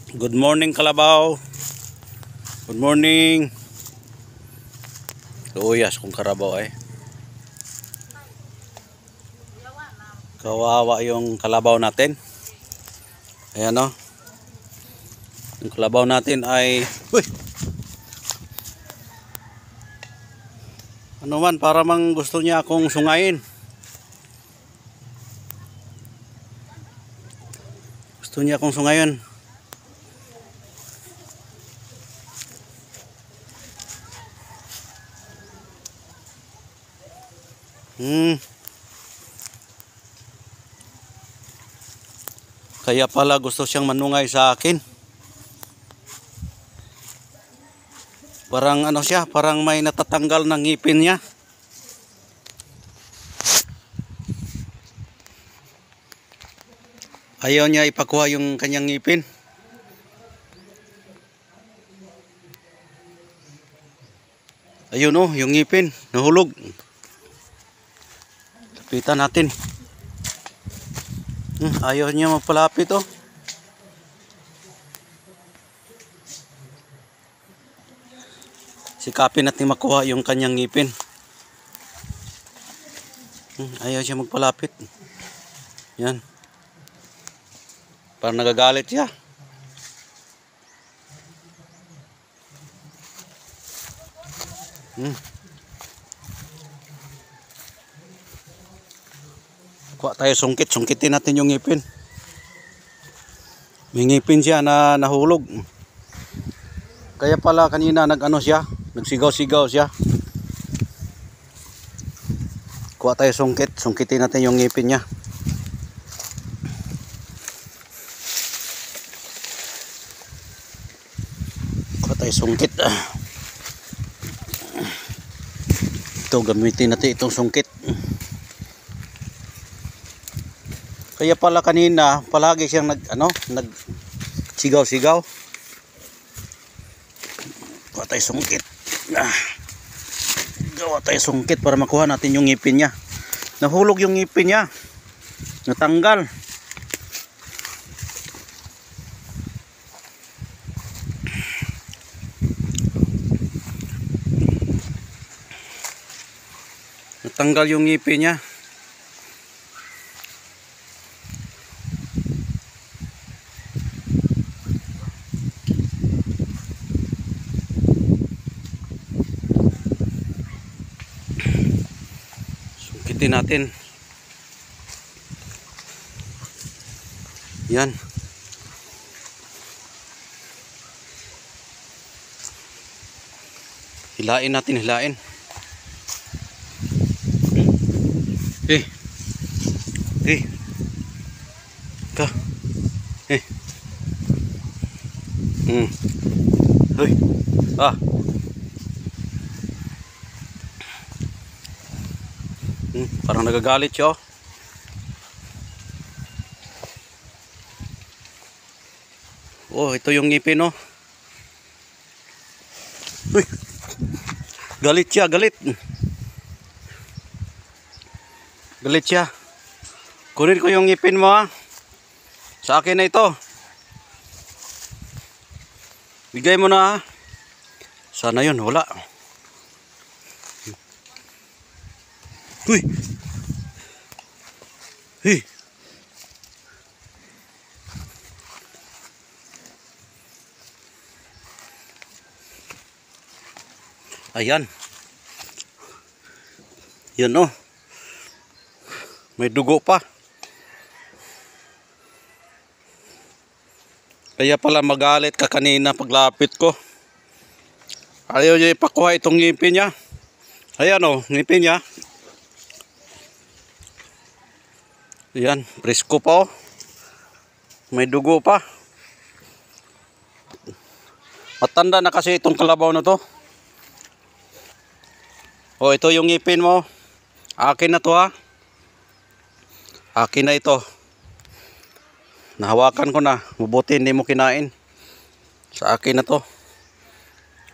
Good morning, Kalabaw. Good morning. Luyas kung karabaw ay. Kawawa yung kalabaw natin. Ayan o. Yung kalabaw natin ay... Uy! Ano man, para mang gusto niya akong sungayin. Gusto niya akong sungayin. Kaya pala gusto siyang manungay sa akin. Parang ano siya, parang may natatanggal ng ngipin niya. Ayaw niya ipakuha yung kanyang ngipin. Ayun oh, yung ngipin, nahulog. Lapitan natin. Ayaw niya magpalapit oh. Sikapin natin makuha yung kanyang ngipin. Ayaw siya magpalapit. Yan. Parang nagagalit siya. Kuha tayo sungkit. Sungkitin natin yung ngipin. May ngipin siya na nahulog. Kaya pala kanina nag-ano siya. Nagsigaw-sigaw siya. Kuha tayo sungkit. Sungkitin natin yung ngipin niya. Kuha tayo sungkit. Ito, gamitin natin itong sungkit. Kaya pala kanina palagi siyang nagsigaw-sigaw. Kuha tayo sungkit. Gawa tayo sungkit para makuha natin yung ngipin niya. Nahulog yung ngipin niya. Natanggal. Natanggal yung ngipin niya. Sungkitin natin. Yan. Hilain natin, hilain. Ka. Hoy. Parang nagagalit siya oh. Oh, ito yung ngipin oh. Uy. Galit siya, galit. Galit siya. Kunin ko yung ngipin mo ha. Sa akin na ito. Bigay mo na ha. Sana yun, wala. Uy. Hey. Ayan. Yan oh. May dugo pa. Kaya pala magalit ka kanina paglapit ko. Ayaw niya ipakuha itong ngipin niya. Ayan oh, ngipin niya. Ayan, presko pa oh. May dugo pa. Matanda na kasi itong kalabaw na to. Oh, ito yung ngipin mo. Akin na to ha. Akin na ito. Nahawakan ko na. Mabuti hindi mo kinain. Sa akin na to.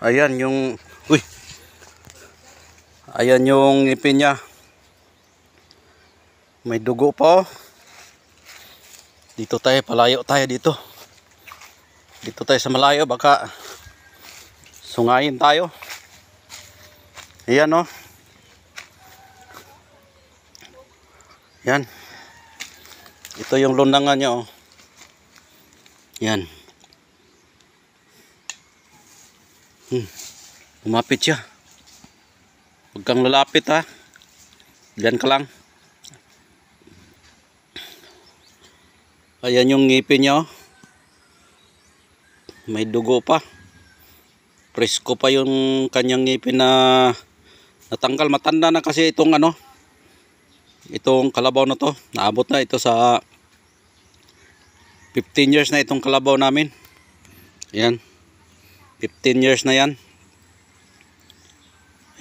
Ayan yung... Uy! Ayan yung ngipin niya. May dugo pa oh. Dito tayo, palayo tayo dito. Dito tayo sa malayo, baka sungayin tayo. Ayan o. Yan. Ito yung lunangan niya o. Yan. Lumapit siya. Huwag kang lalapit ha. Diyan ka lang. Ayan yung ngipin niya oh. May dugo pa. Presko pa yung kanyang ngipin na natanggal. Matanda na kasi itong ano. Itong kalabaw na to. Naabot na ito sa 15 years na itong kalabaw namin. Ayan. 15 years na yan.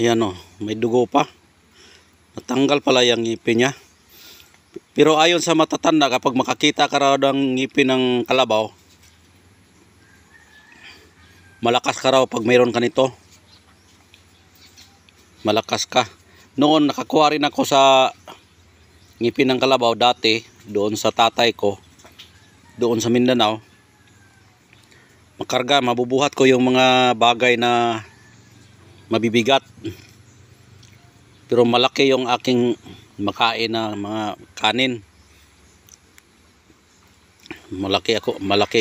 Ayan o. May dugo pa. Natanggal pala yung ngipin niya. Pero ayon sa matatanda, kapag makakita ka raw ng ngipin ng kalabaw, malakas ka raw pag mayroon ka nito. Malakas ka. Noon nakakuha rin ako sa ngipin ng kalabaw dati, doon sa tatay ko, doon sa Mindanao. Makarga, mabubuhat ko yung mga bagay na mabibigat. Pero malaki yung aking makain na mga kanin. Malaki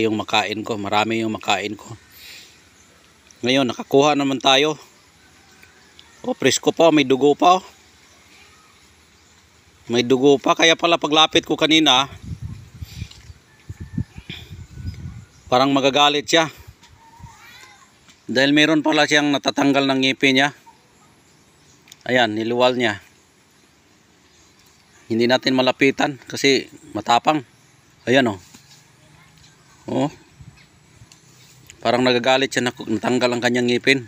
yung makain ko, marami yung makain ko. Ngayon nakakuha naman tayo. Oh, presko pa, may dugo pa. May dugo pa, kaya pala paglapit ko kanina, parang magagalit siya. Dahil meron pala siyang natatanggal ng ngipin niya. Ayan, niluwal niya. Hindi natin malapitan kasi matapang. Ayan o. Oh. Parang nagagalit siya na natanggal ang kanyang ngipin.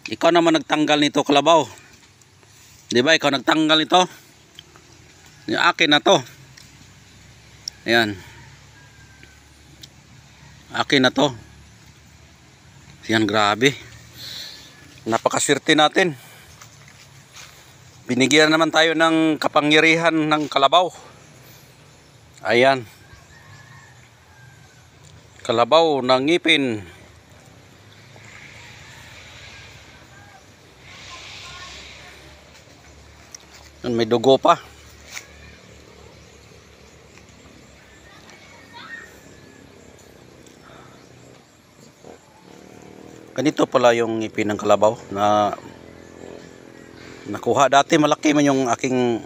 Ikaw naman nagtanggal nito, kalabaw. Di ba? Ikaw nagtanggal nito. Yung akin na to. Ayan. Akin na to. Ayan, grabe. Napakaswerte natin. Binigyan naman tayo ng kapangyarihan ng kalabaw. Ayan. Kalabaw ng ngipin. May dugo pa. Ganito pala yung ngipin ng kalabaw na nakuha. Dati malaki man yung aking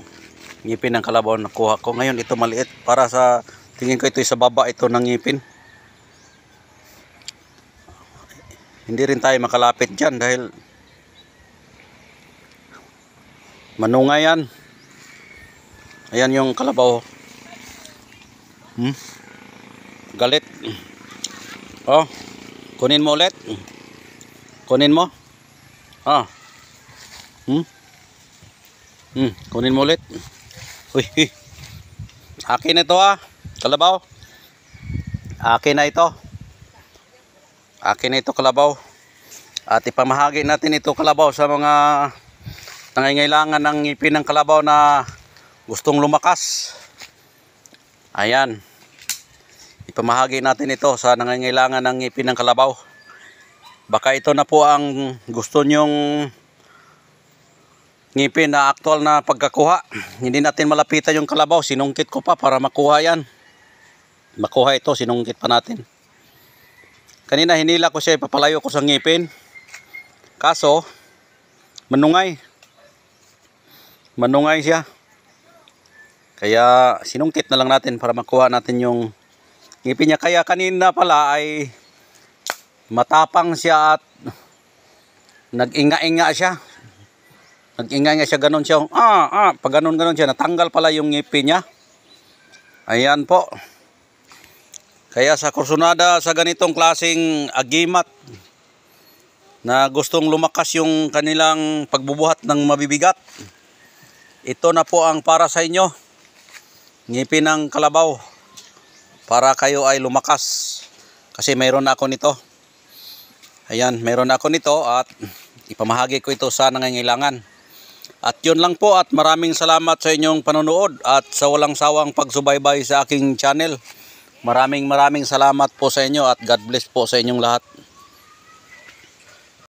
ngipin ng kalabaw nakuha ko. Ngayon ito maliit. Para sa tingin ko ito sa baba ito ng ngipin. Hindi rin tayo makalapit dyan dahil manungay yan. Ayan yung kalabaw. Galit. Oh, kunin mo ulit. Kunin mo. Ah. Kunin mo ulit. Uy. Akin na ito kalabaw. Akin na ito. Akin na ito, kalabaw. At ipamahagi natin ito, kalabaw, sa mga nangangailangan ng ngipin ng kalabaw na gustong lumakas. Ayan. Ipamahagi natin ito sa nangangailangan ng ngipin ng kalabaw. Baka ito na po ang gusto nyong ngipin na aktual na pagkakuha. Hindi natin malapitan yung kalabaw. Sinungkit ko pa para makuha yan. Makuha ito, sinungkit pa natin. Kanina hinila ko siya, ipapalayo ko sa ngipin. Kaso, manungay. Manungay siya. Kaya sinungkit na lang natin para makuha natin yung ngipin niya. Kaya kanina pala ay matapang siya at nag-inga-inga siya. Nag-inga-inga siya, ganun siya. Pag ganun siya, natanggal pala yung ngipin niya. Ayan po. Kaya sa kursunada, sa ganitong klaseng agimat na gustong lumakas yung kanilang pagbubuhat ng mabibigat, ito na po ang para sa inyo. Ngipin ng kalabaw. Para kayo ay lumakas. Kasi mayroon na ako nito. Ayan, mayroon na ako nito at ipamahagi ko ito sa nangangailangan. At yun lang po, at maraming salamat sa inyong panonood at sa walang sawang pagsubaybay sa aking channel. Maraming salamat po sa inyo at God bless po sa inyong lahat.